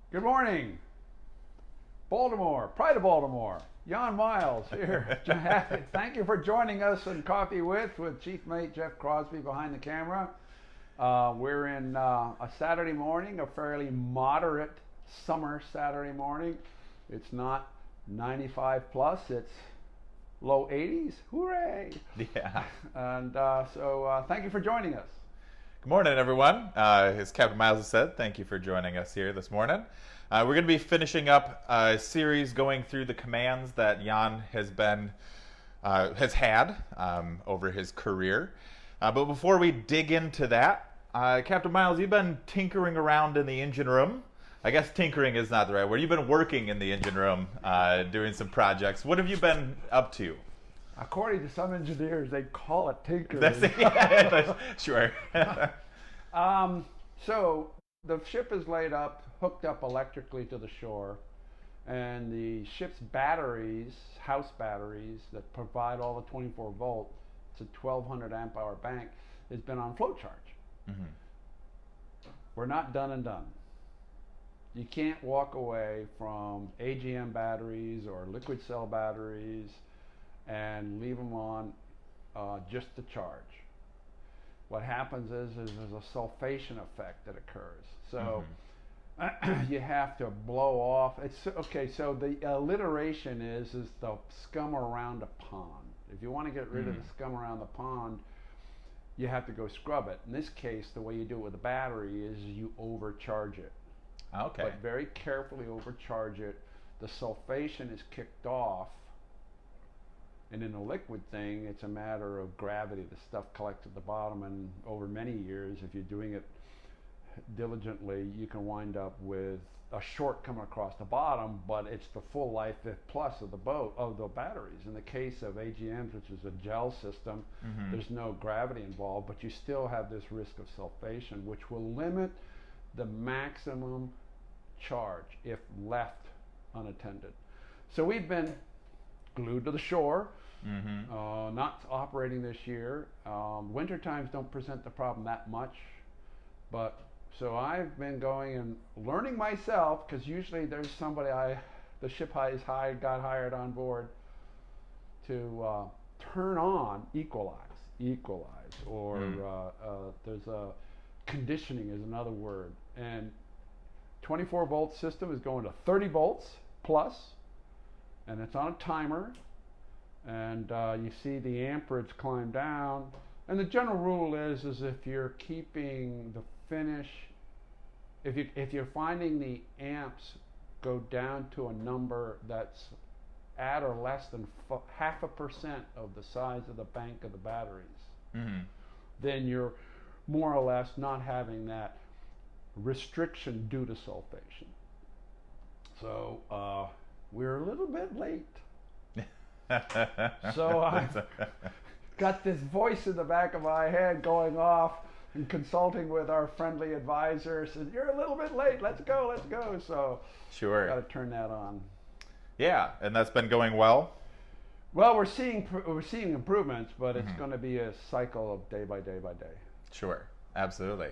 Good morning, Baltimore, pride of Baltimore. Jan Miles here. Thank you for joining us on Coffee with Chief Mate Jeff Crosby behind the camera. We're in a Saturday morning, a fairly moderate summer Saturday morning. It's not 95 plus, it's low 80s. Hooray! Yeah. And thank you for joining us. Good morning, everyone. As Captain Miles has said, thank you for joining us here this morning. We're going to be finishing up a series going through the commands that Jan has had over his career. But before we dig into that, Captain Miles, you've been tinkering around in the engine room. I guess tinkering is not the right word. You've been working in the engine room, doing some projects. What have you been up to? According to some engineers, they call it tinkering. Sure. So the ship is laid up, hooked up electrically to the shore, and the ship's batteries, house batteries that provide all the 24 volt, it's a 1200 amp hour bank, has been on float charge. Mm-hmm. We're not done and done. You can't walk away from AGM batteries or liquid cell batteries and leave them on just to charge. What happens is there's a sulfation effect that occurs. So you have to blow off. It's okay. So the alliteration is the scum around a pond. If you want to get rid of the scum around the pond, you have to go scrub it. In this case, the way you do it with a battery is you overcharge it. Okay. But very carefully overcharge it. The sulfation is kicked off. And in a liquid thing, it's a matter of gravity. The stuff collects at the bottom, and over many years, if you're doing it diligently, you can wind up with a short coming across the bottom, but it's the full life plus of the batteries. In the case of AGMs, which is a gel system, there's no gravity involved, but you still have this risk of sulfation, which will limit the maximum charge if left unattended. So we've been glued to the shore, not operating this year. Winter times don't present the problem that much, but so I've been going and learning myself, because usually there's somebody the ship got hired on board to turn on equalize, or there's a conditioning is another word, and 24 volt system is going to 30 volts plus, and it's on a timer, and you see the amperage climb down. And the general rule is if you're keeping the finish, if you're finding the amps go down to a number that's at or less than 0.5% of the size of the bank of the batteries, then you're more or less not having that restriction due to sulfation. So we're a little bit late. So I got this voice in the back of my head going off and consulting with our friendly advisor. Said, "You're a little bit late. Let's go. So Sure. got to turn that on. Yeah, and that's been going well. Well, we're seeing improvements, but it's going to be a cycle of day by day by day. Sure, absolutely.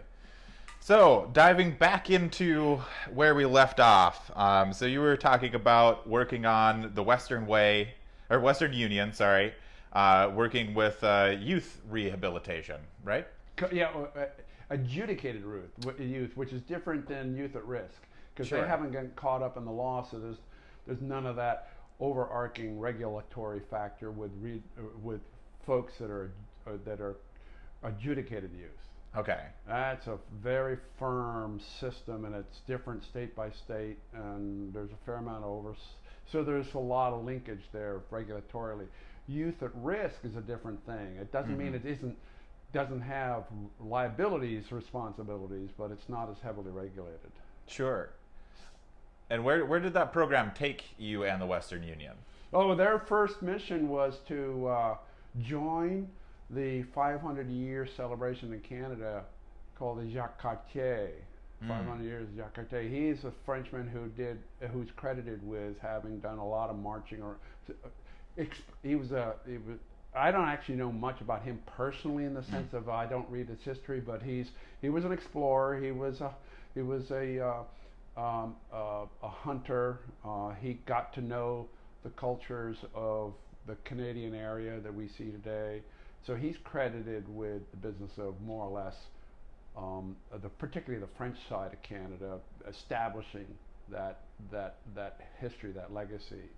So, diving back into where we left off. So you were talking about working on the Western Union, working with youth rehabilitation, right? Yeah, adjudicated youth, which is different than youth at risk, because Sure. they haven't gotten caught up in the law. So there's none of that overarching regulatory factor with folks that are adjudicated youth. Okay. That's a very firm system, and it's different state by state, and there's a fair amount of so there's a lot of linkage there regulatorily. Youth at risk is a different thing. It doesn't mean it doesn't have responsibilities, but it's not as heavily regulated. Sure. And where did that program take you and the Western Union? Oh, their first mission was to join the 500-year celebration in Canada called the Jacques Cartier. 500 years of Jacques Cartier. He's a Frenchman who's credited with having done a lot of marching. I don't actually know much about him personally, in the sense of I don't read his history, but he was an explorer. He was a a hunter. He got to know the cultures of the Canadian area that we see today. So he's credited with the business of more or less, particularly the French side of Canada, establishing that history, that legacy.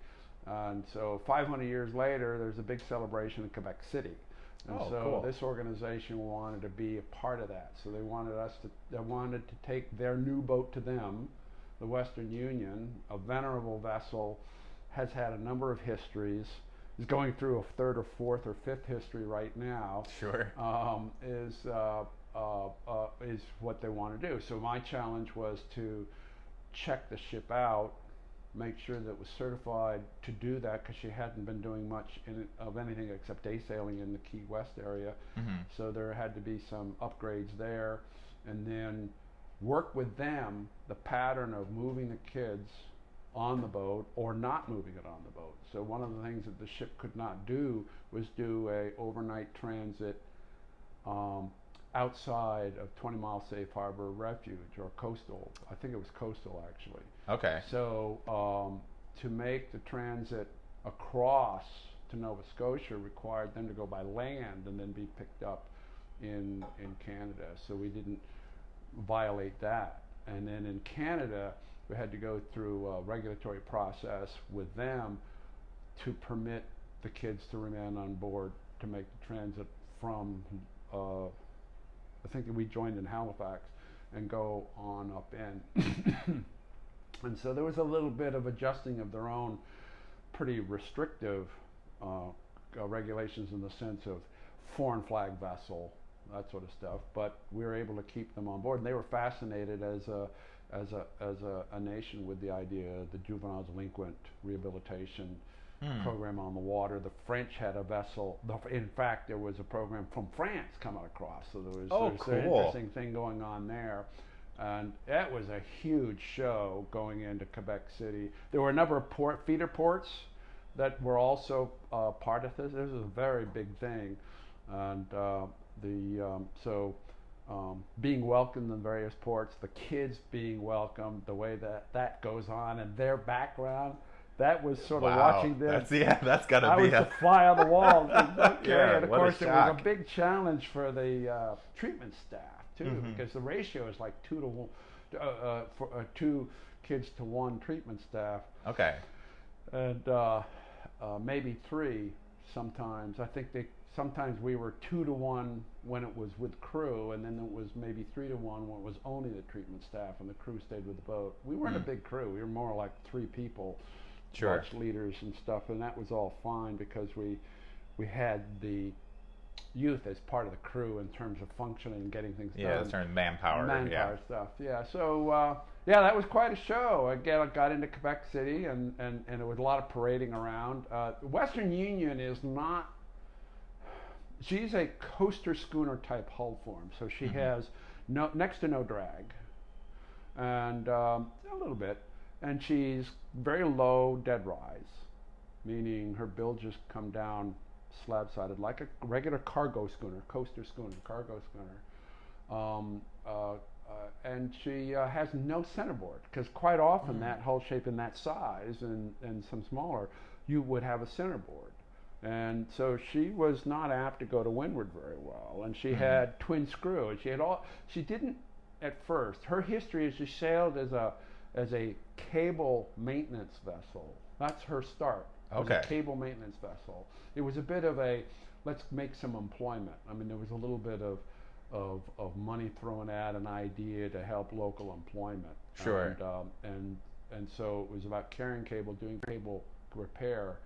And so 500 years later, there's a big celebration in Quebec City. And so cool. this organization wanted to be a part of that. So they wanted to take their new boat to them, the Western Union, a venerable vessel, has had a number of histories, is going through a third or fourth or fifth history right now. Sure. Is what they want to do. So my challenge was to check the ship out, make sure that it was certified to do that, because she hadn't been doing much of anything except day sailing in the Key West area. So there had to be some upgrades there, and then work with them the pattern of moving the kids on the boat or not moving it on the boat. So one of the things that the ship could not do was do a overnight transit outside of 20 Mile Safe Harbor Refuge, or coastal. I think it was coastal, actually. Okay. So to make the transit across to Nova Scotia required them to go by land and then be picked up in Canada. So we didn't violate that. And then in Canada, we had to go through a regulatory process with them to permit the kids to remain on board to make the transit from I think that we joined in Halifax and go on up in. And so there was a little bit of adjusting of their own pretty restrictive regulations in the sense of foreign flag vessel, that sort of stuff. But we were able to keep them on board, and they were fascinated as a nation with the idea of the juvenile delinquent rehabilitation program on the water. The French had a vessel. In fact, there was a program from France coming across. So there was cool. an interesting thing going on there. And that was a huge show going into Quebec City. There were a number of feeder ports that were also part of this. This was a very big thing. And being welcomed in various ports, the kids being welcomed, the way that goes on, and their background. That was sort of watching them. That's got to I be was the fly on the wall. Okay, Yeah, and of what a course it was shock. a big challenge for the treatment staff too, because the ratio is like 2 to 1, for 2 kids to 1 treatment staff, Okay. and maybe 3 sometimes. I think sometimes we were 2 to 1 when it was with crew, and then it was maybe 3 to 1 when it was only the treatment staff and the crew stayed with the boat. We weren't a big crew. We were more like 3 people. Sure. Watch leaders and stuff, and that was all fine because we had the youth as part of the crew in terms of functioning and getting things done. Yeah, it's terms manpower. Stuff. Yeah. So that was quite a show. Again, I got into Quebec City, and there was a lot of parading around. Western Union is not. She's a coaster schooner type hull form, so she has next to no drag, and a little bit. And she's very low dead rise, meaning her bilges come down slab-sided like a regular cargo schooner, coaster schooner, cargo schooner. And she has no centerboard, because quite often that hull shape in that size and some smaller, you would have a centerboard. And so she was not apt to go to windward very well. And she had twin screw, and she didn't at first. Her history is she sailed as a cable maintenance vessel. That's her start. Okay. As a cable maintenance vessel. It was a bit of a let's make some employment. I mean, there was a little bit of money thrown at an idea to help local employment. Sure. And so it was about carrying cable, doing cable repair,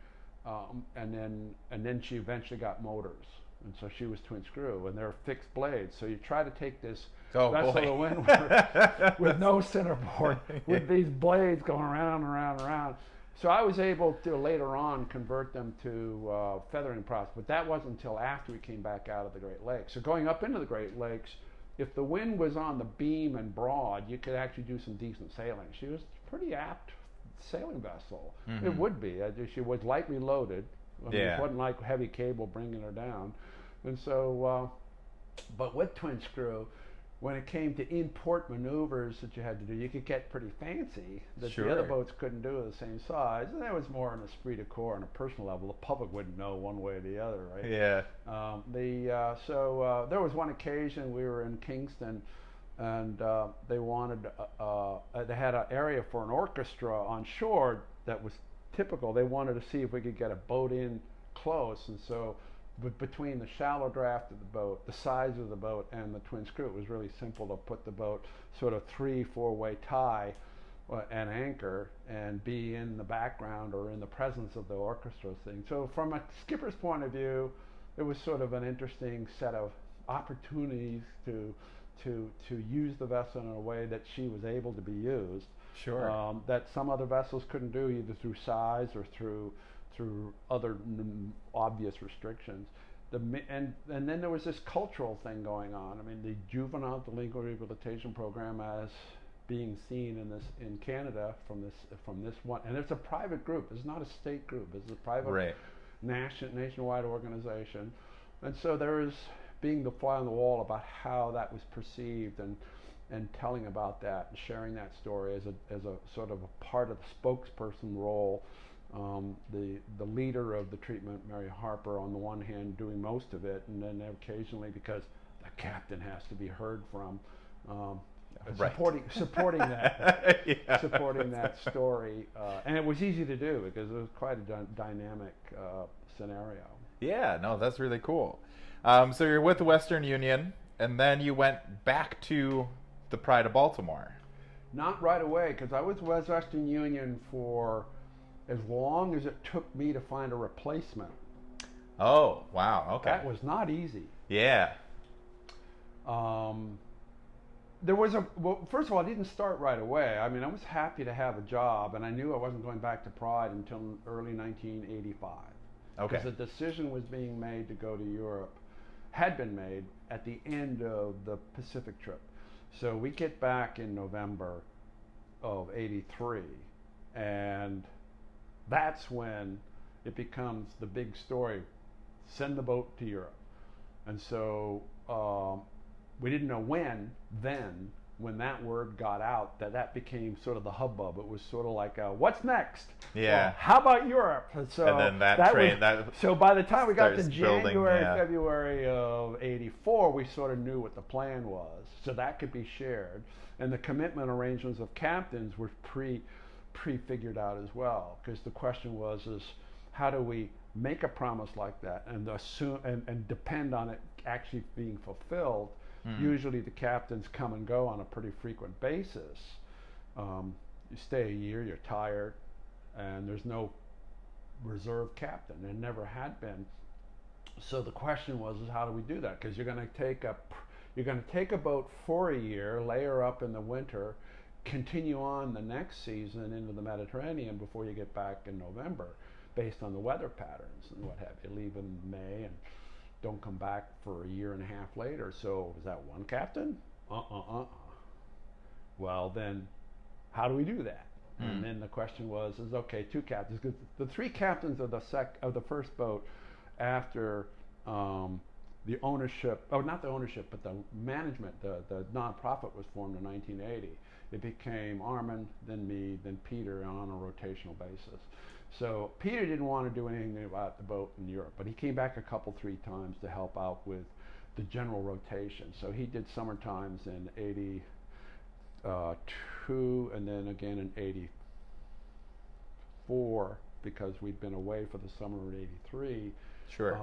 and then she eventually got motors. And so she was twin screw, and they're fixed blades. So you try to take this vessel to windward with no centerboard, with these blades going around and around and around. So I was able to later on convert them to feathering process, but that wasn't until after we came back out of the Great Lakes. So going up into the Great Lakes, if the wind was on the beam and broad, you could actually do some decent sailing. She was a pretty apt sailing vessel. It would be. She was lightly loaded. I mean, it wasn't like heavy cable bringing her down. And so, but with twin screw, when it came to in-port maneuvers that you had to do, you could get pretty fancy that the other Sure. boats couldn't do at the same size. And that was more on a esprit de corps on a personal level. The public wouldn't know one way or the other, right? Yeah. There was one occasion we were in Kingston, and they had an area for an orchestra on shore that was typical. They wanted to see if we could get a boat in close, and so between the shallow draft of the boat, the size of the boat, and the twin screw, it was really simple to put the boat sort of 3-4 way tie and anchor and be in the background or in the presence of the orchestra thing. So from a skipper's point of view, it was sort of an interesting set of opportunities to use the vessel in a way that she was able to be used. Sure. That some other vessels couldn't do either through size or through other obvious restrictions. And then there was this cultural thing going on. I mean, the juvenile delinquent rehabilitation program as being seen in Canada from this one, and it's a private group. It's not a state group. It's a private Right. nationwide organization, and so there is being the fly on the wall about how that was perceived and telling about that and sharing that story as a sort of a part of the spokesperson role. The leader of the treatment, Mary Harper, on the one hand doing most of it, and then occasionally, because the captain has to be heard from, Right. supporting that Yeah. supporting that story, and it was easy to do because it was quite a dynamic scenario. Yeah, no, that's really cool. So you're with the Western Union, and then you went back to the Pride of Baltimore. Not right away, because I was with Western Union for as long as it took me to find a replacement. Oh, wow. Okay. That was not easy. Yeah. There was well, first of all, I didn't start right away. I mean, I was happy to have a job, and I knew I wasn't going back to Pride until early 1985. Okay. Because the decision was being made to go to Europe, had been made at the end of the Pacific trip. So we get back in November of '83, and that's when it becomes the big story. Send the boat to Europe. And so we didn't know when that word got out, that became sort of the hubbub. It was sort of like, what's next? Yeah. Well, how about Europe? And so And then so by the time we got to starts building, January, yeah. February of '84, we sort of knew what the plan was. So that could be shared. And the commitment arrangements of captains were pre-figured out as well. Because the question was, how do we make a promise like that and assume and depend on it actually being fulfilled? Usually the captains come and go on a pretty frequent basis. You stay a year, you're tired, and there's no reserve captain. There never had been. So the question was, is how do we do that? Because you're going to take a boat for a year, lay her up in the winter, continue on the next season into the Mediterranean before you get back in November, based on the weather patterns and what have you. Leave in May and don't come back for a year and a half later. So is that one captain? Well, then how do we do that? And then the question was, okay, two captains, because the three captains of the first boat after the ownership, not the ownership, but the management, the nonprofit was formed in 1980. It became Armin, then me, then Peter on a rotational basis. So Peter didn't want to do anything about the boat in Europe, but he came back three times to help out with the general rotation. So he did summer times in '82 and then again in '84 because we'd been away for the summer in '83. Sure.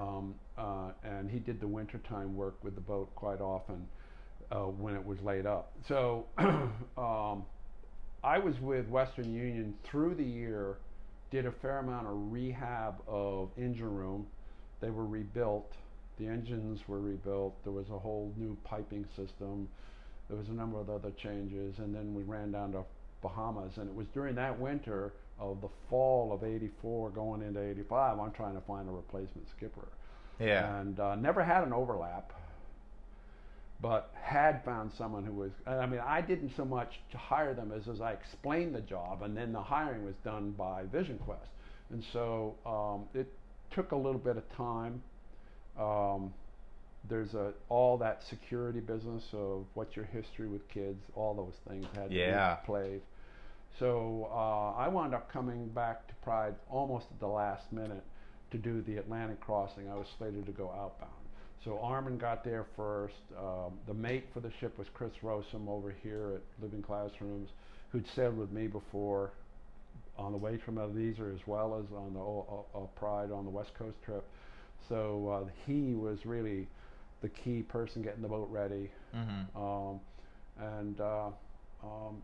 And he did the wintertime work with the boat quite often when it was laid up. So I was with Western Union through the year, did a fair amount of rehab of engine room. They were rebuilt. The engines were rebuilt. There was a whole new piping system. There was a number of other changes. And then we ran down to Bahamas. And it was during that winter of the fall of '84 going into '85, I'm trying to find a replacement skipper. Yeah. And never had an overlap, but had found someone who was, I mean, I didn't so much to hire them as I explained the job, and then the hiring was done by Vision Quest. And so it took a little bit of time, there's all that security business of what's your history with kids, all those things had to Yeah. be played. So I wound up coming back to Pride almost at the last minute to do the Atlantic crossing. I was slated to go outbound. So Armin got there first. The mate for the ship was Chris Rosum over here at Living Classrooms, who'd sailed with me before on the way from Eliezer as well as on the Pride on the West Coast trip. So he was really the key person getting the boat ready. Mm-hmm. And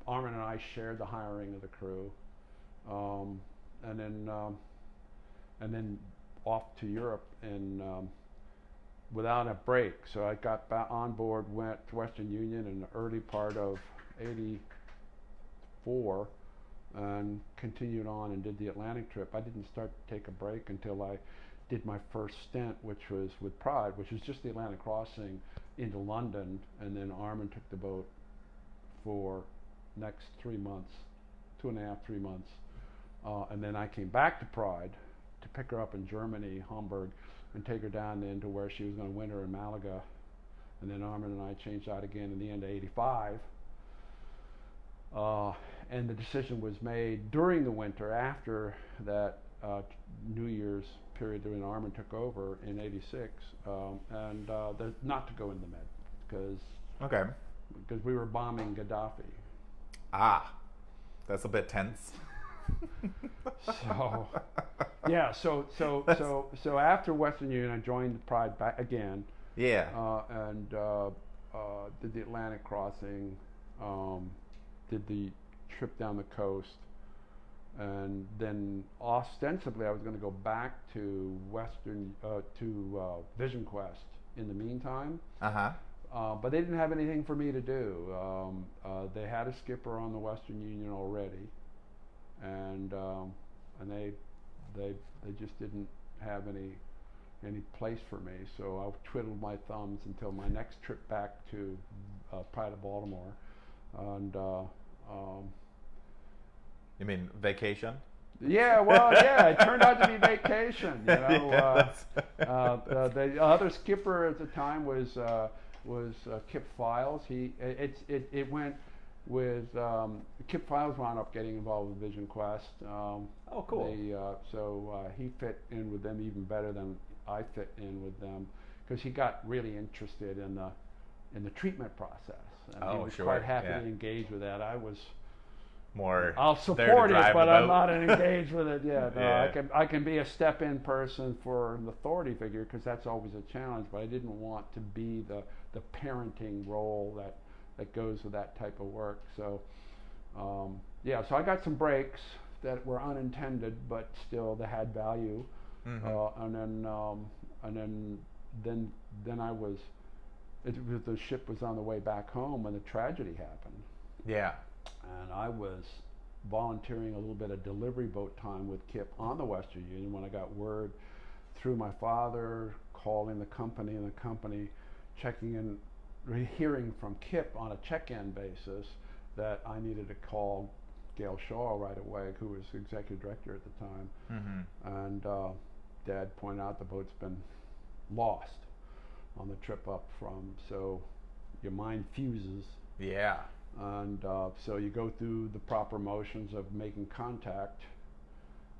Armin and I shared the hiring of the crew, and then off to Europe and without a break. So I got back on board, went to Western Union in the early part of '84, and continued on and did the Atlantic trip. I didn't start to take a break until I did my first stint, which was with Pride, which was just the Atlantic crossing into London, and then Armin took the boat for next 3 months, 2.5, 3 months. And then I came back to Pride to pick her up in Germany, Hamburg, and take her down into where she was going to winter in Malaga. And then Armin and I changed out again in the end of '85. And the decision was made during the winter after that New Year's period when Armin took over in '86, not to go in the Med Okay. because we were bombing Gaddafi. Ah, that's a bit tense. So yeah, so after Western Union, I joined Pride back again. Yeah. And did the Atlantic crossing, did the trip down the coast, and then ostensibly I was going to go back to Vision Quest in the meantime. Uh-huh. But they didn't have anything for me to do. They had a skipper on the Western Union already, and they just didn't have any place for me. So I twiddled my thumbs until my next trip back to Pride of Baltimore, and You mean vacation? yeah, well, yeah, it turned out to be vacation. You know, the other skipper at the time was Kip Files. It went with Kip Files wound up getting involved with Vision Quest. Oh, cool. He fit in with them even better than I fit in with them because he got really interested in the treatment process. And he was quite happy to engage with that. I was more. I'll support it, but I'm not engaged with it yet. I can be a step-in person for an authority figure because that's always a challenge. But I didn't want to be the parenting role that goes with that type of work. So so I got some breaks that were unintended, but still they had value. Mm-hmm. Then I was. The ship was on the way back home when the tragedy happened. Yeah. And I was volunteering a little bit of delivery boat time with Kip on the Western Union when I got word through my father, calling the company, and the company checking in, hearing from Kip on a check-in basis that I needed to call Gail Shaw right away, who was executive director at the time. Mm-hmm. And Dad pointed out the boat's been lost on the trip up from, so your mind fuses. Yeah. And so you go through the proper motions of making contact,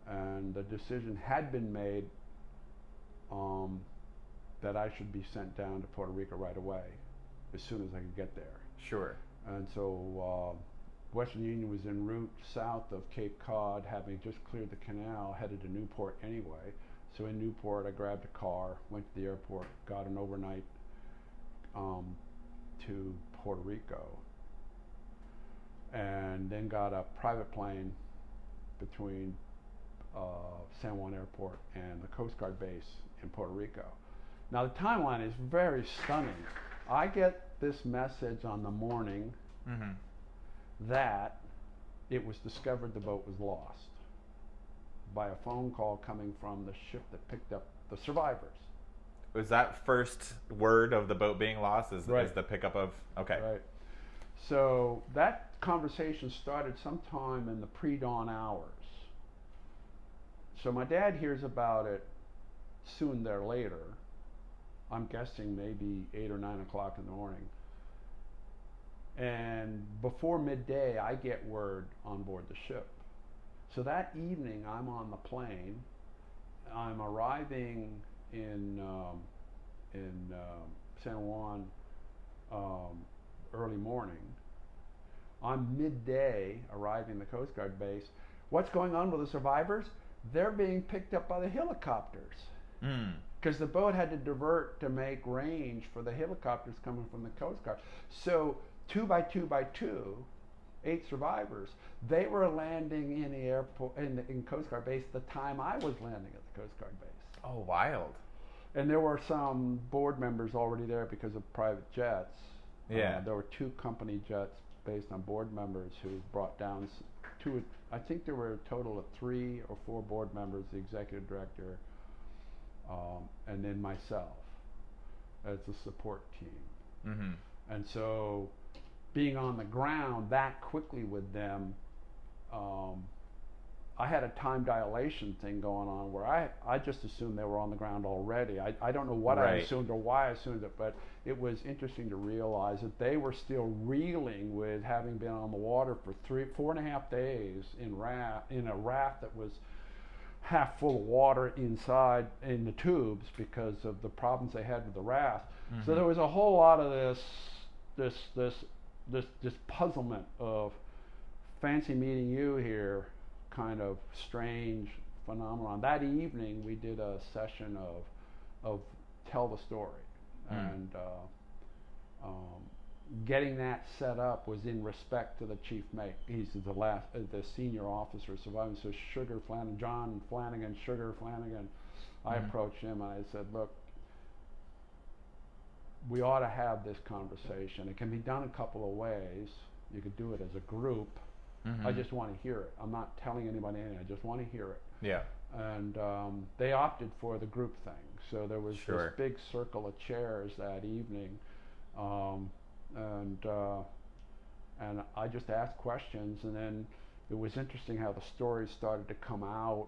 and the decision had been made that I should be sent down to Puerto Rico right away, as soon as I could get there. Sure. And so Western Union was en route south of Cape Cod, having just cleared the canal, headed to Newport anyway. So in Newport, I grabbed a car, went to the airport, got an overnight to Puerto Rico, and then got a private plane between San Juan Airport and the Coast Guard base in Puerto Rico. Now the timeline is very stunning. I get this message on the morning Mm-hmm. that it was discovered the boat was lost by a phone call coming from the ship that picked up the survivors. Was that first word of the boat being lost? Is the pickup of? Okay. Right. So that conversation started sometime in the pre-dawn hours. So my dad hears about it soon thereafter, I'm guessing maybe 8 or 9 o'clock in the morning. And before midday, I get word on board the ship. So that evening, I'm on the plane. I'm arriving in San Juan early morning. On midday, arriving at the Coast Guard base. What's going on with the survivors? They're being picked up by the helicopters. Because the boat had to divert to make range for the helicopters coming from the Coast Guard. So 2 by 2 by 2, 8 survivors. They were landing in the airport in Coast Guard base the time I was landing at the Coast Guard base. Oh, wild. And there were some board members already there because of private jets. Yeah. There were 2 company jets based on board members who brought down 2. I think there were a total of 3 or 4 board members, the executive director, and then myself as the support team. Mm-hmm. And so being on the ground that quickly with them, I had a time dilation thing going on where I just assumed they were on the ground already. I don't know what I assumed or why I assumed it, but it was interesting to realize that they were still reeling with having been on the water for 4.5 days in a raft that was half full of water inside in the tubes because of the problems they had with the raft. Mm-hmm. So there was a whole lot of this puzzlement of fancy meeting you here kind of strange phenomenon. That evening we did a session of tell the story, and getting that set up was in respect to the chief mate. He's the senior officer surviving. So John Flanagan, Sugar Flanagan. I approached him and I said, look, we ought to have this conversation. It can be done a couple of ways. You could do it as a group. I just want to hear it. I'm not telling anybody anything. I just want to hear it. Yeah. And they opted for the group thing. So there was this big circle of chairs that evening, and I just asked questions. And then it was interesting how the stories started to come out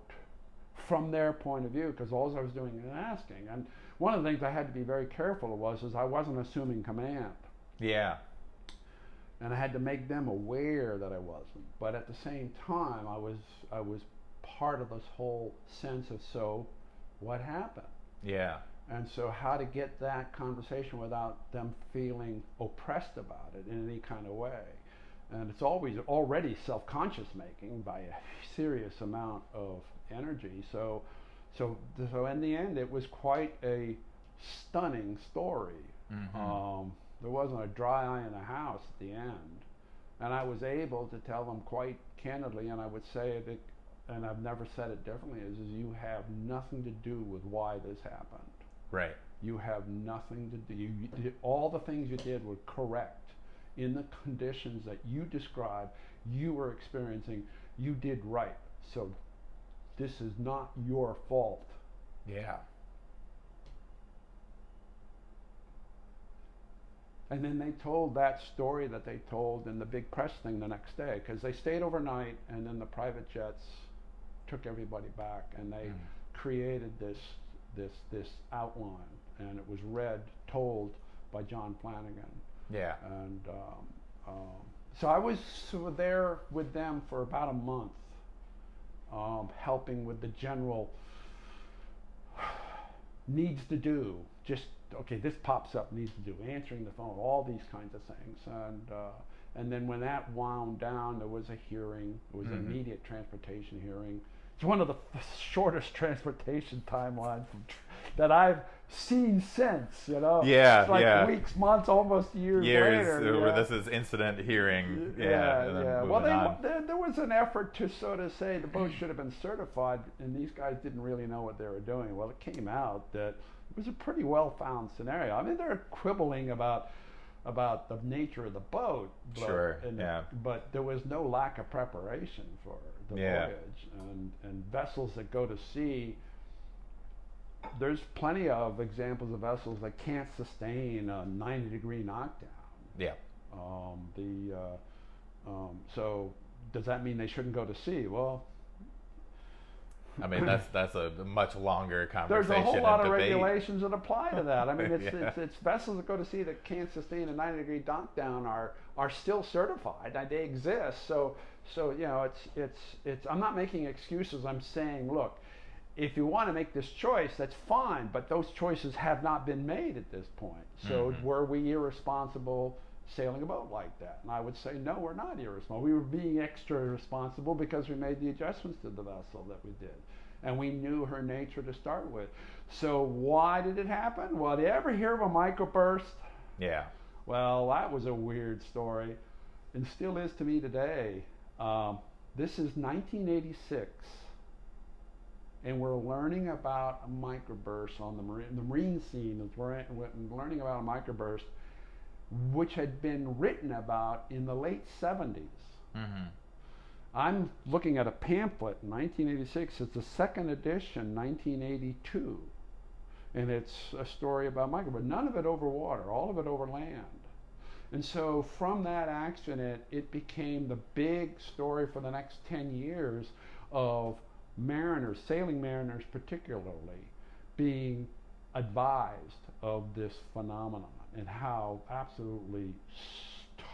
from their point of view, because all I was doing is asking. And one of the things I had to be very careful of is I wasn't assuming command. Yeah. And I had to make them aware that I wasn't. But at the same time, I was part of this whole sense of, so what happened? Yeah. And so how to get that conversation without them feeling oppressed about it in any kind of way. And it's already self-conscious making by a serious amount of energy. So in the end, it was quite a stunning story. Mm-hmm. There wasn't a dry eye in the house at the end. And I was able to tell them quite candidly, and I would say it, and I've never said it differently, is you have nothing to do with why this happened. Right. You have nothing to do. All the things you did were correct. In the conditions that you described, you were experiencing, you did right. So this is not your fault. Yeah. And then they told that story that they told in the big press thing the next day, because they stayed overnight, and then the private jets took everybody back, and they created this outline, and it was told by John Flanagan. Yeah. And so I was there with them for about a month, helping with the general needs to do, just okay, this pops up, needs to do, answering the phone, all these kinds of things. And then when that wound down, there was a hearing. It was an immediate transportation hearing. It's one of the shortest transportation timelines that I've seen since, Yeah, it's like weeks, months, almost years later. Where this is incident hearing. Yeah. Well, there was an effort to sort of say the boat should have been certified, and these guys didn't really know what they were doing. Well, it came out that it was a pretty well-found scenario. I mean, they're quibbling about the nature of the boat, but there was no lack of preparation for the voyage. And vessels that go to sea, there's plenty of examples of vessels that can't sustain a 90-degree knockdown. Yeah. So does that mean they shouldn't go to sea? Well, I mean, that's a much longer There's conversation a whole lot and of debate. regulations that apply to that. I mean, Yeah. it's vessels that go to sea that can't sustain a 90-degree knockdown are still certified. They exist. So it's. I'm not making excuses. I'm saying, look, if you want to make this choice, that's fine. But those choices have not been made at this point. So were we irresponsible sailing a boat like that? And I would say, no, we're not irresponsible. We were being extra responsible because we made the adjustments to the vessel that we did. And we knew her nature to start with. So why did it happen? Well, did you ever hear of a microburst? Yeah. Well, that was a weird story, and still is to me today. This is 1986, and we're learning about a microburst on the marine scene. We're learning about a microburst, which had been written about in the late 70s. Mm-hmm. I'm looking at a pamphlet in 1986. It's the second edition, 1982. And it's a story about microburst. None of it over water, all of it over land. And so from that accident, it became the big story for the next 10 years of mariners, sailing mariners particularly, being advised of this phenomenon and how absolutely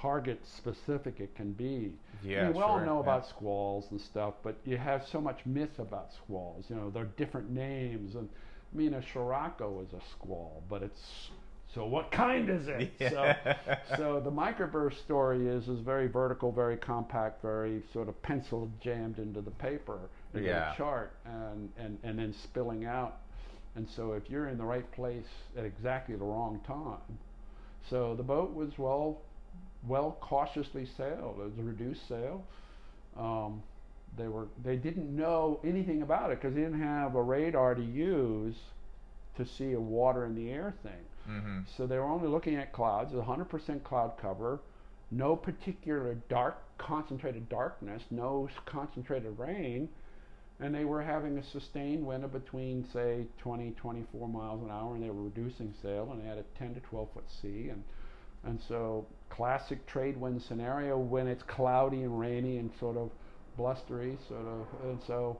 target specific it can be. Yeah, I mean, we all sure, know yeah. about squalls and stuff, but you have so much myth about squalls. You know, there are different names, and I mean, a Scirocco is a squall, but it's so what kind is it? Yeah. So the microburst story is very vertical, very compact, very sort of pencil jammed into the paper, into Yeah. a chart, and then spilling out. And so if you're in the right place at exactly the wrong time, so the boat was well cautiously sailed. It was a reduced sail. They didn't know anything about it because they didn't have a radar to use to see a water in the air thing. Mm-hmm. So they were only looking at clouds. 100% cloud cover, no particular concentrated darkness, no concentrated rain, and they were having a sustained wind of between, say, 20, 24 miles an hour, and they were reducing sail, and they had a 10 to 12 foot sea, and so classic trade wind scenario when it's cloudy and rainy and sort of blustery, and so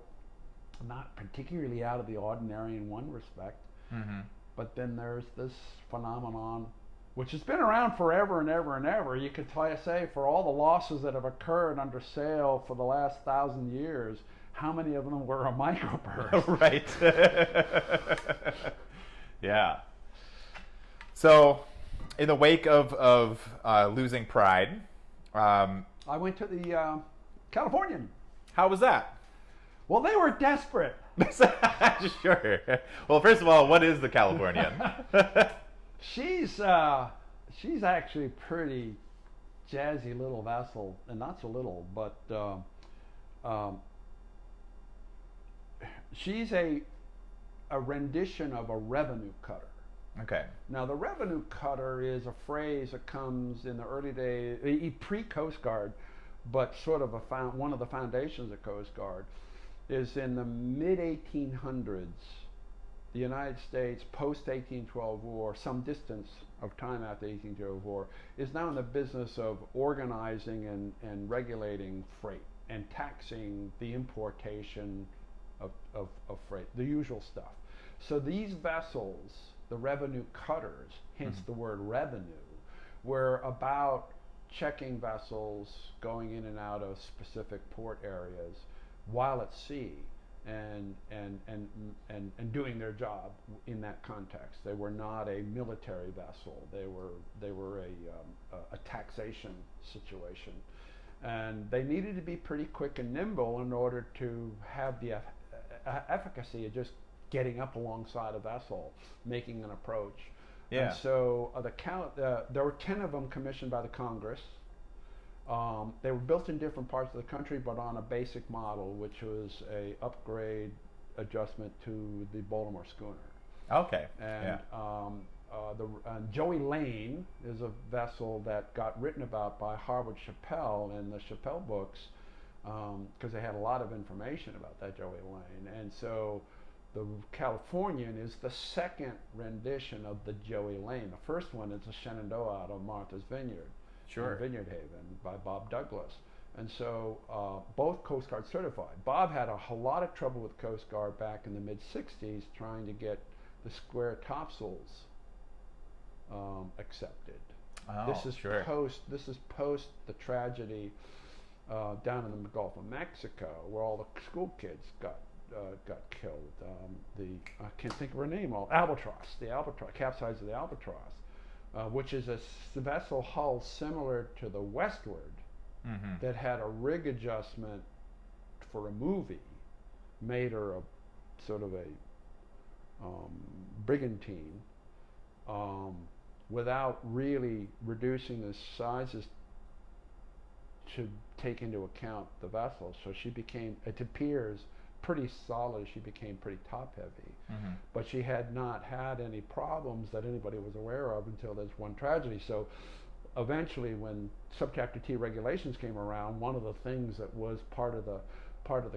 not particularly out of the ordinary in one respect. Mm-hmm. But then there's this phenomenon which has been around forever and ever and ever. You could say for all the losses that have occurred under sail for the last 1,000 years, how many of them were a microburst? Right. Yeah. So, in the wake of losing Pride, I went to the Californian. how was that? Well, they were desperate. Sure. Well, first of all, what is the Californian? She's actually pretty jazzy little vessel, and not so little, but she's a rendition of a revenue cutter. Okay. Now, the revenue cutter is a phrase that comes in the early days, pre-Coast Guard, but sort of one of the foundations of Coast Guard is in the mid-1800s. The United States, post-1812 war, some distance of time after 1812 war, is now in the business of organizing and regulating freight and taxing the importation of freight, the usual stuff. So these vessels, the revenue cutters, hence the word revenue, were about checking vessels going in and out of specific port areas while at sea, and doing their job in that context. They were not a military vessel. They were a taxation situation, and they needed to be pretty quick and nimble in order to have the efficacy of just getting up alongside a vessel, making an approach. Yeah. And so there were 10 of them commissioned by the Congress. They were built in different parts of the country, but on a basic model, which was a upgrade adjustment to the Baltimore schooner. Okay. And Yeah. Joey Lane is a vessel that got written about by Harvard Chappell in the Chappell books, because they had a lot of information about that Joey Lane. And so the Californian is the second rendition of the Joey Lane. The first one is the Shenandoah out of Martha's Vineyard. Sure. Vineyard Haven by Bob Douglas. And so both Coast Guard certified. Bob had a lot of trouble with Coast Guard back in the mid 60s trying to get the square topsails accepted. Oh, This is sure. post the tragedy down in the Gulf of Mexico, where all the school kids got killed. I can't think of her name. The Albatross, capsize of the Albatross, which is a vessel hull similar to the Westward, that had a rig adjustment for a movie, made her a sort of a brigantine, without really reducing the sizes to take into account the vessel. So she became, it appears, pretty solid. She became pretty top heavy, but she had not had any problems that anybody was aware of until this one tragedy. So eventually, when Subchapter T regulations came around, one of the things that was part of the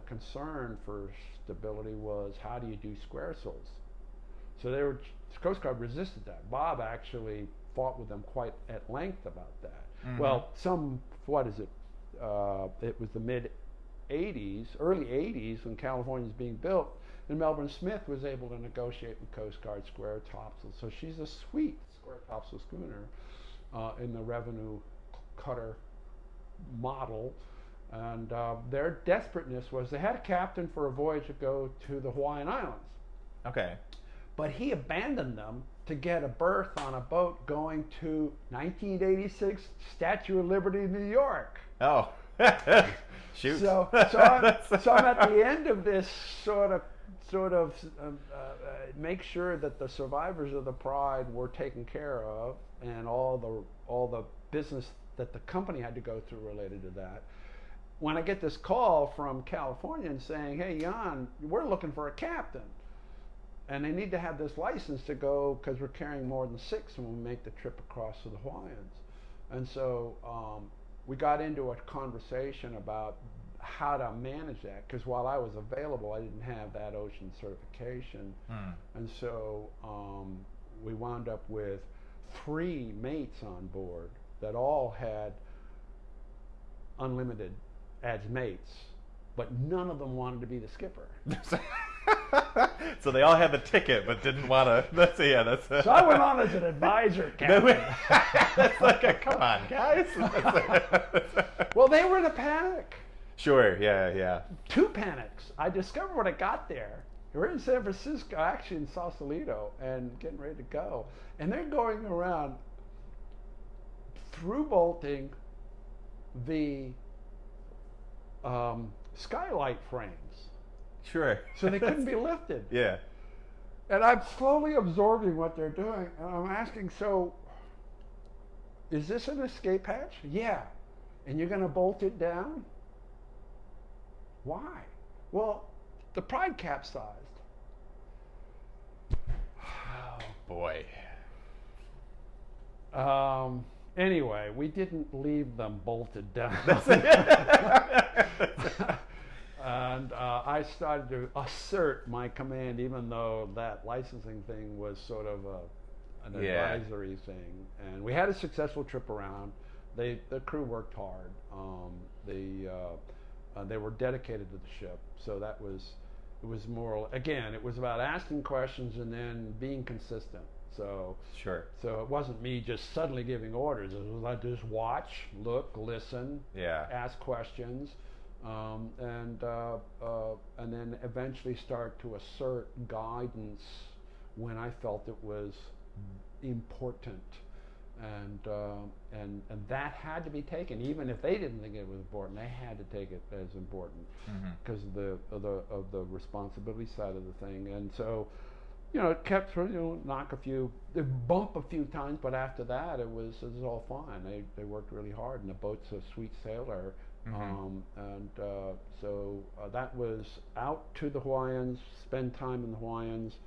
concern for stability was, how do you do square souls? So Coast Guard resisted that. Bob actually fought with them quite at length about that. Well, it was the mid 80s, early 80s, when California was being built, and Melbourne Smith was able to negotiate with Coast Guard square topsail. So she's a sweet square topsail schooner in the revenue cutter model. And their desperateness was, they had a captain for a voyage to go to the Hawaiian Islands. Okay. But he abandoned them to get a berth on a boat going to 1986 Statue of Liberty, New York. Oh. Shoot. So I'm at the end of this sort of make sure that the survivors of the Pride were taken care of, and all the business that the company had to go through related to that. When I get this call from California saying, "Hey, Jan, we're looking for a captain, and they need to have this license to go because we're carrying more than 6 when we make the trip across to the Hawaiians," and so we got into a conversation about how to manage that, because while I was available, I didn't have that ocean certification, and so we wound up with 3 mates on board that all had unlimited as mates, but none of them wanted to be the skipper. So they all had the ticket, but didn't want to. So I went on as an advisor, captain. That's like come on, guys. Well, they were in a panic. Sure, yeah. 2 panics. I discovered when I got there. We're in San Francisco, actually in Sausalito, and getting ready to go. And they're going around through bolting the skylight frames. Sure. So they couldn't be lifted. Yeah. And I'm slowly absorbing what they're doing, and I'm asking, so is this an escape hatch? Yeah. And you're going to bolt it down? Why? Well, the Pride capsized. Oh boy. Anyway, we didn't leave them bolted down. And I started to assert my command, even though that licensing thing was sort of an advisory thing. And we had a successful trip around. The crew worked hard. They were dedicated to the ship, so it was more, again, it was about asking questions and then being consistent. So sure. So it wasn't me just suddenly giving orders. It was like just watch, look, listen, ask questions, and then eventually start to assert guidance when I felt it was important. And that had to be taken, even if they didn't think it was important. They had to take it as important because of the responsibility side of the thing. And so, it kept bump a few times, but after that, it was all fine. They worked really hard, and the boat's a sweet sailor. So that was out to the Hawaiians, spend time in the Hawaiians,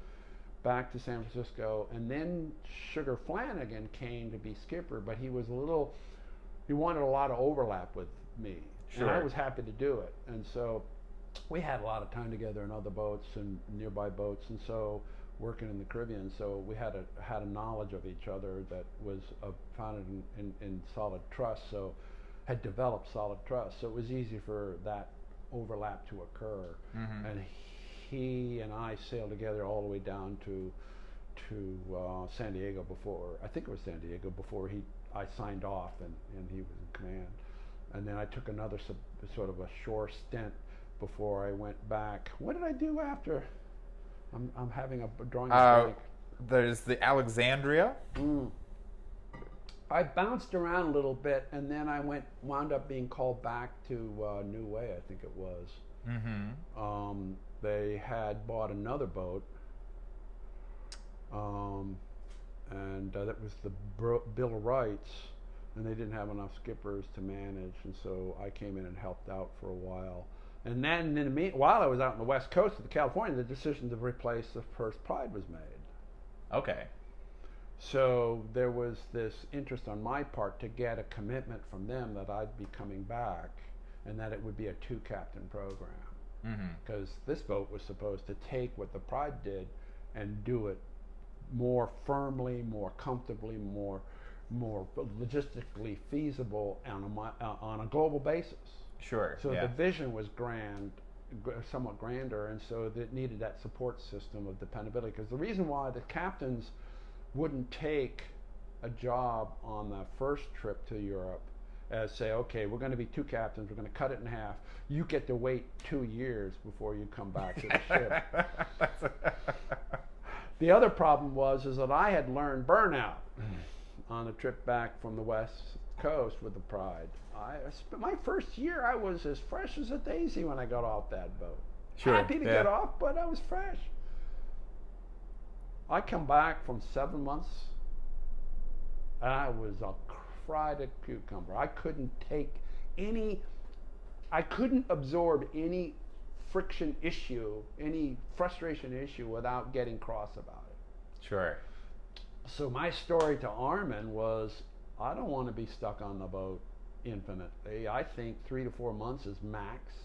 back to San Francisco, and then Sugar Flanagan came to be skipper, but he wanted a lot of overlap with me, and I was happy to do it. And so we had a lot of time together in other boats and nearby boats, and so working in the Caribbean, so we had a knowledge of each other that was founded in solid trust. So had developed solid trust, so it was easy for that overlap to occur. Mm-hmm. And he and I sailed together all the way down to San Diego before, I think it was San Diego, before I signed off and he was in command. And then I took another sort of a shore stint before I went back. What did I do after? I'm having a drawing blank. There's the Alexandria. I bounced around a little bit, and then I wound up being called back to New Way, I think it was. Mm-hmm. They had bought another boat, and that was the Bill Wrights, and they didn't have enough skippers to manage, and so I came in and helped out for a while. And then while I was out on the west coast of California, the decision to replace the first Pride was made. Okay. So there was this interest on my part to get a commitment from them that I'd be coming back and that it would be a 2-captain program. Because this boat was supposed to take what the Pride did and do it more firmly, more comfortably, more logistically feasible on a global basis. Sure. So the vision was somewhat grander, and so it needed that support system of dependability. Because the reason why the captains wouldn't take a job on the first trip to Europe as say, okay, we're going to be 2 captains, we're going to cut it in half. You get to wait 2 years before you come back to the ship. The other problem is that I had learned burnout on the trip back from the west coast with the Pride. My first year, I was as fresh as a daisy when I got off that boat. Sure, Happy to get off, but I was fresh. I come back from 7 months, and I was a fried cucumber. I couldn't absorb any friction issue, any frustration issue without getting cross about it. Sure. So my story to Armin was, I don't want to be stuck on the boat infinitely. I think 3 to 4 months is max.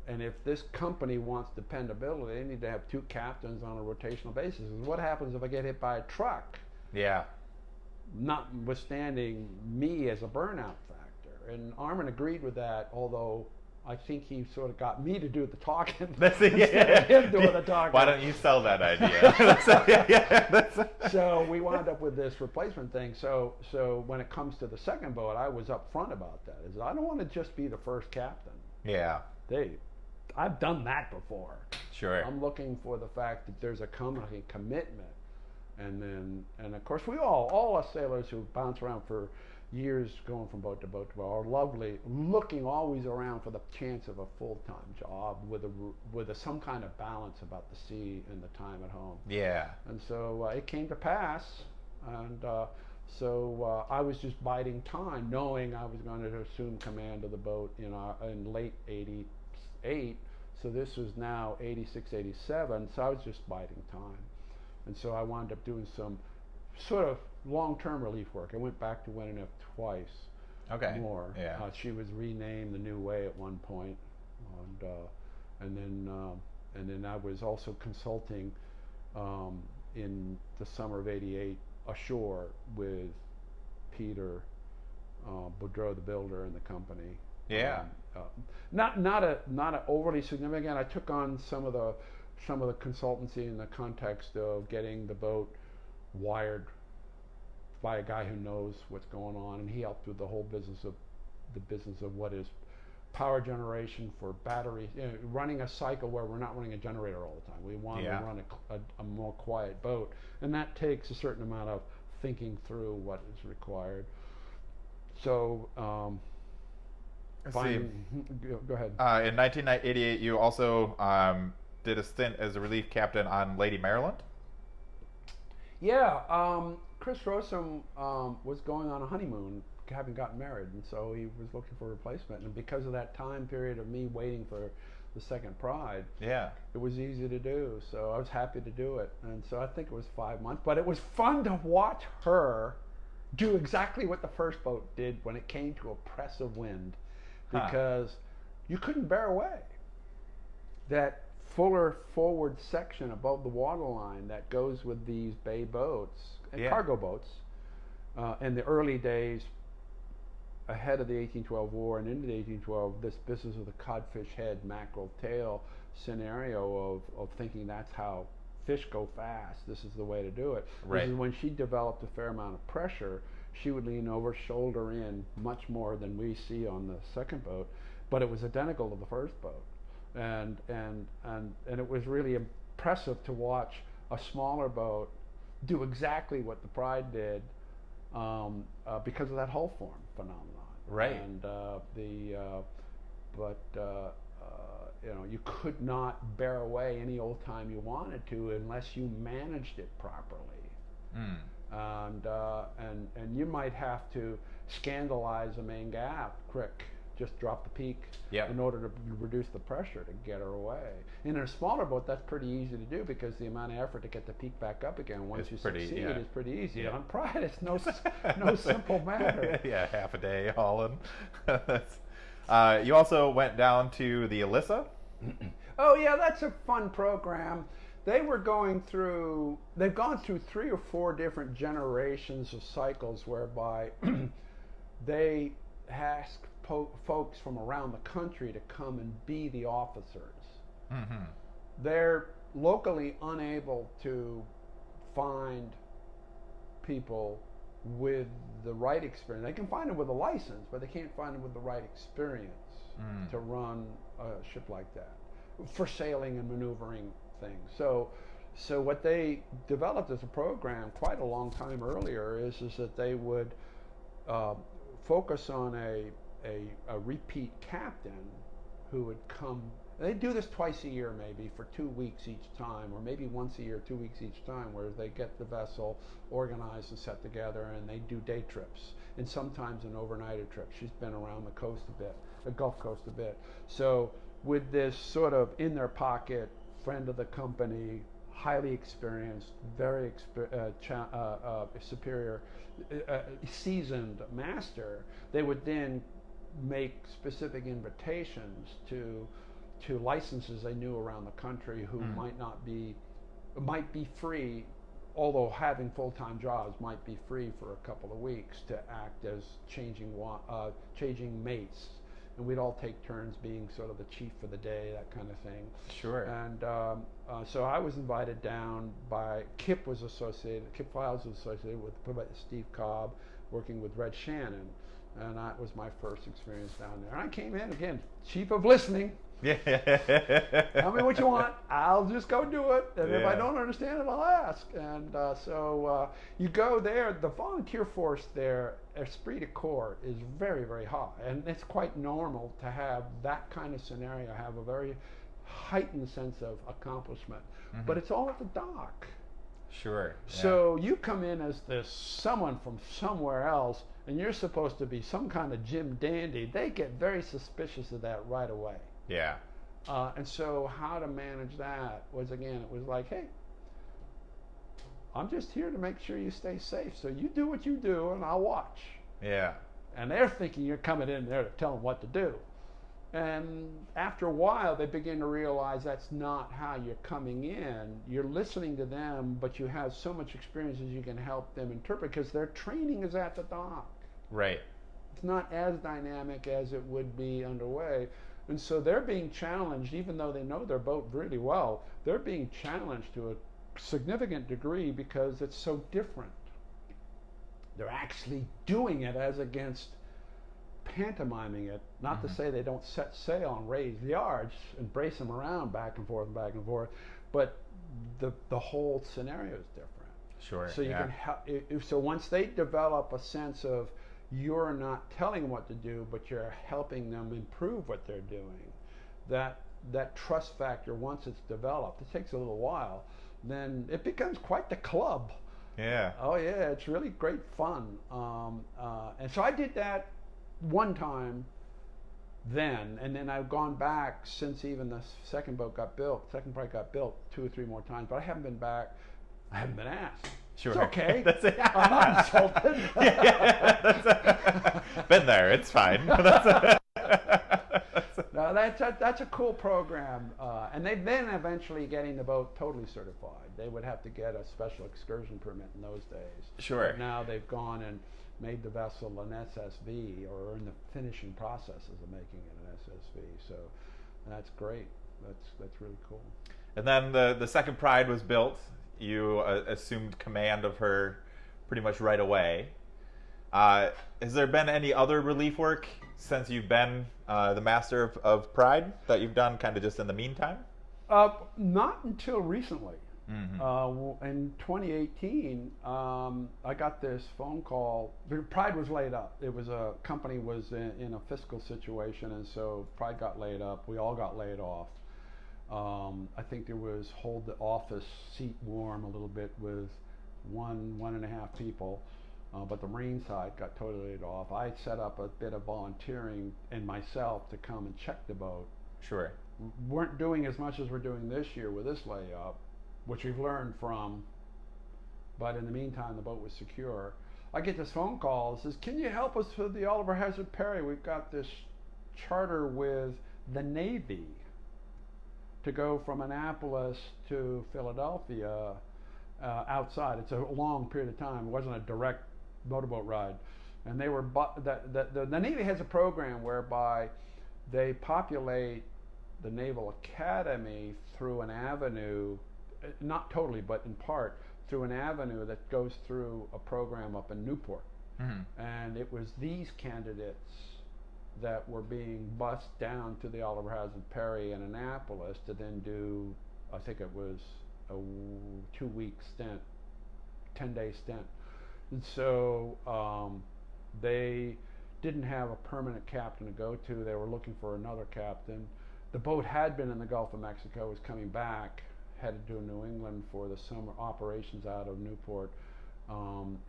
And if this company wants dependability, they need to have 2 captains on a rotational basis. What happens if I get hit by a truck? Yeah. Notwithstanding me as a burnout factor. And Armin agreed with that, although I think he sort of got me to do the talking instead of him doing the talking. Why don't you sell that idea? So we wound up with this replacement thing. So when it comes to the second boat, I was upfront about that. Is I don't want to just be the first captain. Yeah. I've done that before. Sure. I'm looking for the fact that there's a company commitment, and of course all us sailors who bounce around for years going from boat to boat to boat are lovely, looking always around for the chance of a full-time job with some kind of balance about the sea and the time at home. Yeah. And so it came to pass, and so I was just biding time, knowing I was going to assume command of the boat, in late '88. So this was now '86, '87. So I was just biding time, and so I wound up doing some sort of long-term relief work. I went back to Wenonef twice. Okay. More. Yeah. She was renamed the New Way at one point, and then I was also consulting in the summer of '88 ashore with Peter Boudreau, the builder, and the company. Yeah. Not a overly significant. I took on some of the consultancy in the context of getting the boat wired by a guy who knows what's going on, and he helped with the whole business of what is power generation for batteries, running a cycle where we're not running a generator all the time. We want to run a more quiet boat, and that takes a certain amount of thinking through what is required. So go ahead. In 1988, you also did a stint as a relief captain on Lady Maryland. Yeah, Chris Rossum was going on a honeymoon, having gotten married, and so he was looking for a replacement. And because of that time period of me waiting for the second Pride, it was easy to do. So I was happy to do it, and so I think it was 5 months. But it was fun to watch her do exactly what the first boat did when it came to oppressive wind, because you couldn't bear away. That fuller forward section above the waterline that goes with these bay boats and cargo boats. In the early days, ahead of the 1812 war and into the 1812, this business of the codfish head, mackerel tail scenario of thinking that's how fish go fast. This is the way to do it. Right. This is when she developed a fair amount of pressure. She would lean over, shoulder in, much more than we see on the second boat, but it was identical to the first boat, and it was really impressive to watch a smaller boat do exactly what the Pride did, because of that hull form phenomenon. Right. And you could not bear away any old time you wanted to unless you managed it properly. And you might have to scandalize a main gap quick, just drop the peak in order to reduce the pressure to get her away. In a smaller boat, that's pretty easy to do because the amount of effort to get the peak back up again once you succeed is pretty easy. On Pride, it's no simple matter. Yeah, half a day hauling. You also went down to the Alyssa. Oh yeah, that's a fun program. They've gone through 3 or 4 different generations of cycles whereby they ask folks from around the country to come and be the officers. Mm-hmm. They're locally unable to find people with the right experience. They can find them with a license, but they can't find them with the right experience to run a ship like that for sailing and maneuvering things. So what they developed as a program quite a long time earlier is that they would focus on a repeat captain who would come. They do this twice a year, maybe for 2 weeks each time, or maybe once a year, 2 weeks each time, where they get the vessel organized and set together, and they do day trips, and sometimes an overnighter trip. She's been around the coast a bit, the Gulf Coast a bit. So with this sort of in their pocket, friend of the company, highly experienced, very superior, seasoned master, they would then make specific invitations to licenses they knew around the country who might be free, although having full-time jobs, might be free for a couple of weeks to act as changing mates, and we'd all take turns being sort of the chief for the day, that kind of thing. Sure. And so I was invited down by Kip Files was associated with Steve Cobb, working with Red Shannon, and that was my first experience down there. And I came in again, chief of listening. Yeah. Tell me what you want. I'll just go do it. And if I don't understand it, I'll ask. And so you go there. The volunteer force there, esprit de corps, is very, very high. And it's quite normal to have that kind of scenario, have a very heightened sense of accomplishment. Mm-hmm. But it's all at the dock. Sure. So you come in as this someone from somewhere else, and you're supposed to be some kind of Jim Dandy. They get very suspicious of that right away. Yeah. And so how to manage that was, again, it was like, hey, I'm just here to make sure you stay safe. So you do what you do, and I'll watch. Yeah. And they're thinking you're coming in there to tell them what to do. And after a while, they begin to realize that's not how you're coming in. You're listening to them, but you have so much experience as you can help them interpret, because their training is at the dock. Right. It's not as dynamic as it would be underway. And so they're being challenged, even though they know their boat really well, they're being challenged to a significant degree because it's so different. They're actually doing it as against pantomiming it, not to say they don't set sail and raise the yards and brace them around back and forth, but the whole scenario is different. Sure. So you can so once they develop a sense of you're not telling them what to do, but you're helping them improve what they're doing, that trust factor, once it's developed, it takes a little while, then it becomes quite the club. Yeah. Oh yeah, it's really great fun. And so I did that one time then, and then I've gone back since even the second Pride got built 2 or 3 more times, but I haven't been back. I haven't been asked. Sure. It's okay. That's it. I'm not insulted. Been there. It's fine. No, That's a cool program, and they've been eventually getting the boat totally certified. They would have to get a special excursion permit in those days. Sure. But now they've gone and made the vessel an SSV, or are in the finishing processes of making it an SSV. So that's great. That's really cool. And then the second Pride was built. You assumed command of her pretty much right away. Has there been any other relief work since you've been the master of Pride that you've done kind of just in the meantime? Not until recently. Mm-hmm. In 2018, I got this phone call. Pride was laid up. It was a company was in a fiscal situation, and so Pride got laid up. We all got laid off. I think there was hold the office seat warm a little bit with one and a half people. But the Marine side got totally laid off. I set up a bit of volunteering and myself to come and check the boat. Sure. Weren't doing as much as we're doing this year with this layup, which we've learned from. But in the meantime, the boat was secure. I get this phone call. It says, "Can you help us with the Oliver Hazard Perry? We've got this charter with the Navy to go from Annapolis to Philadelphia outside. It's a long period of time. It wasn't a direct motorboat ride." And they were the Navy has a program whereby they populate the Naval Academy through an avenue, not totally, but in part through an avenue that goes through a program up in Newport. Mm-hmm. And it was these candidates that were being bussed down to the Oliver Hazard Perry in Annapolis to then do, I think it was a 2-week stint, 10-day stint. And so they didn't have a permanent captain to go to. They were looking for another captain. The boat had been in the Gulf of Mexico, was coming back, headed to New England for the summer operations out of Newport and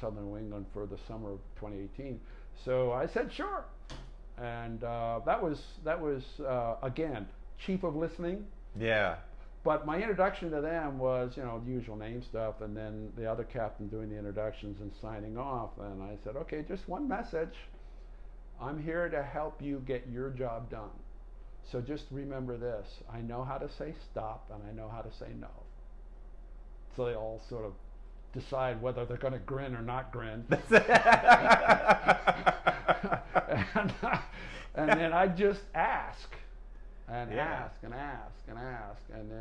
southern New England for the summer of 2018. So I said, sure. And that was again, cheap of listening. Yeah. But my introduction to them was, the usual name stuff, and then the other captain doing the introductions and signing off. And I said, okay, just one message. I'm here to help you get your job done. So just remember this. I know how to say stop, and I know how to say no. So they all sort of decide whether they're going to grin or not grin. And then I just ask. And ask and ask and ask, and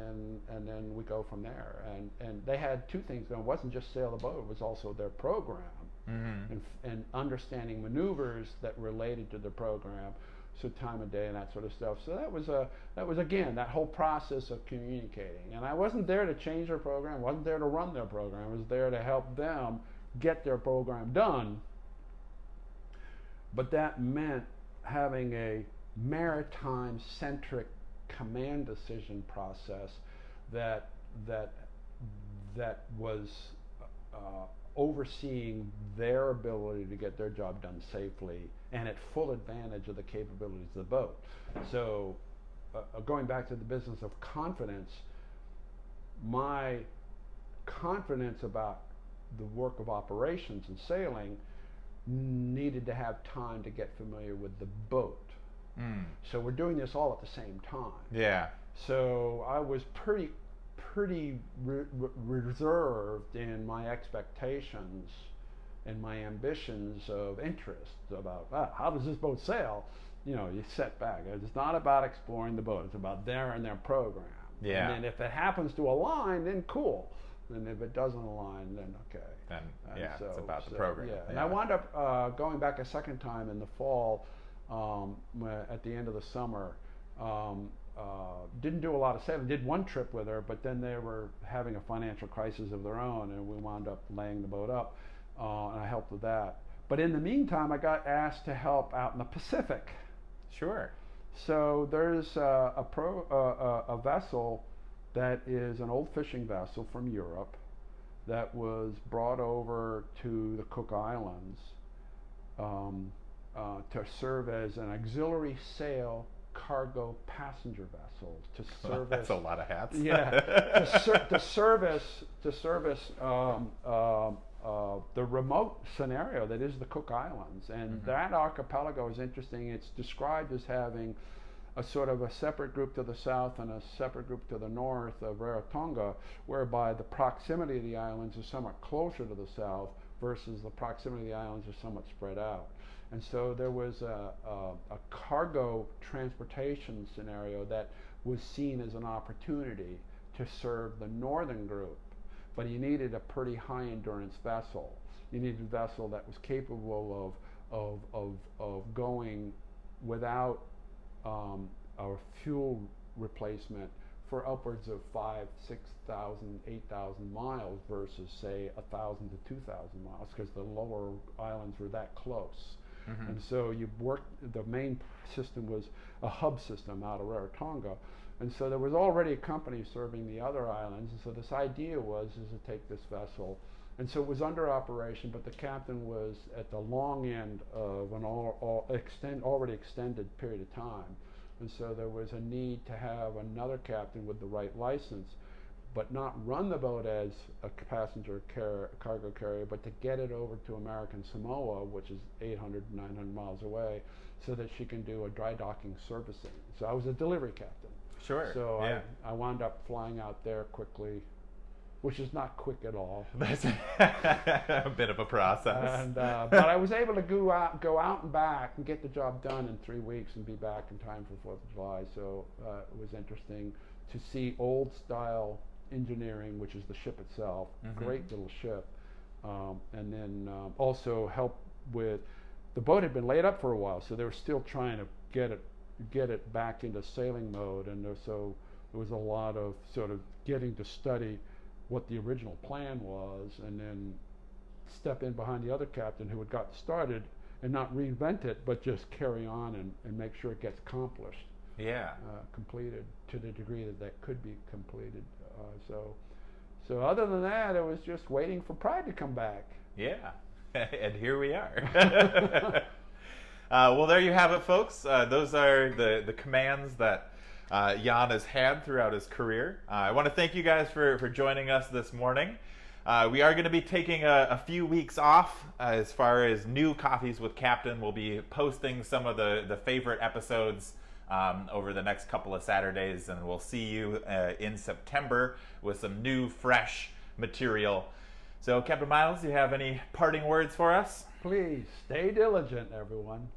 then we go from there. And they had two things going. It wasn't just sail the boat; it was also their program, Mm-hmm. and understanding maneuvers that related to the program, so time of day and that sort of stuff. So that was again that whole process of communicating. And I wasn't there to change their program. Wasn't there to run their program. I was there to help them get their program done. But that meant having a maritime-centric command decision process that was overseeing their ability to get their job done safely and at full advantage of the capabilities of the boat. So going back to the business of confidence, my confidence about the work of operations and sailing needed to have time to get familiar with the boat. So we're doing this all at the same time. Yeah. So I was pretty reserved in my expectations and my ambitions of interest about how does this boat sail. You set back. It's not about exploring the boat. It's about their program. Yeah. And then if it happens to align, then cool. And if it doesn't align, then okay. Then So, it's about the program. Yeah. And I wound up going back a second time in the fall. At the end of the summer, didn't do a lot of sailing. Did one trip with her, but then they were having a financial crisis of their own, and we wound up laying the boat up, and I helped with that. But in the meantime, I got asked to help out in the Pacific. Sure. So there's a vessel that is an old fishing vessel from Europe that was brought over to the Cook Islands. To serve as an auxiliary sail cargo passenger vessel to service. That's a lot of hats. Yeah, to service the remote scenario that is the Cook Islands, and that archipelago is interesting. It's described as having a sort of a separate group to the south and a separate group to the north of Rarotonga, whereby the proximity of the islands is somewhat closer to the south versus the proximity of the islands are somewhat spread out. And so there was a cargo transportation scenario that was seen as an opportunity to serve the northern group, but you needed a pretty high endurance vessel. You needed a vessel that was capable of going without a fuel replacement for upwards of 5, 6,000, 8,000 miles versus say 1,000 to 2,000 miles, because the lower islands were that close. Mm-hmm. And so you worked, the main system was a hub system out of Rarotonga. And so there was already a company serving the other islands. And so this idea was to take this vessel. And so it was under operation, but the captain was at the long end of an already extended period of time. And so there was a need to have another captain with the right license, but not run the boat as a passenger cargo carrier, but to get it over to American Samoa, which is 800, 900 miles away, so that she can do a dry docking servicing. So I was a delivery captain. Sure. So yeah. I wound up flying out there quickly, which is not quick at all. That's a bit of a process. And, but I was able to go out and back and get the job done in 3 weeks and be back in time for 4th of July. So it was interesting to see old style engineering, which is the ship itself, mm-hmm. Great little ship, and then also help with, the boat had been laid up for a while, so they were still trying to get it back into sailing mode, and so there was a lot of sort of getting to study what the original plan was, and then step in behind the other captain who had got started and not reinvent it, but just carry on and make sure it gets accomplished. Yeah. Completed to the degree that could be completed. So other than that, it was just waiting for Pride to come back. Yeah, and here we are. Well, there you have it, folks. Those are the commands that Jan has had throughout his career. I want to thank you guys for joining us this morning. We are going to be taking a few weeks off as far as new Coffees with Captain. We'll be posting some of the favorite episodes over the next couple of Saturdays, and we'll see you in September with some new, fresh material. So, Captain Miles, do you have any parting words for us? Please, stay diligent, everyone.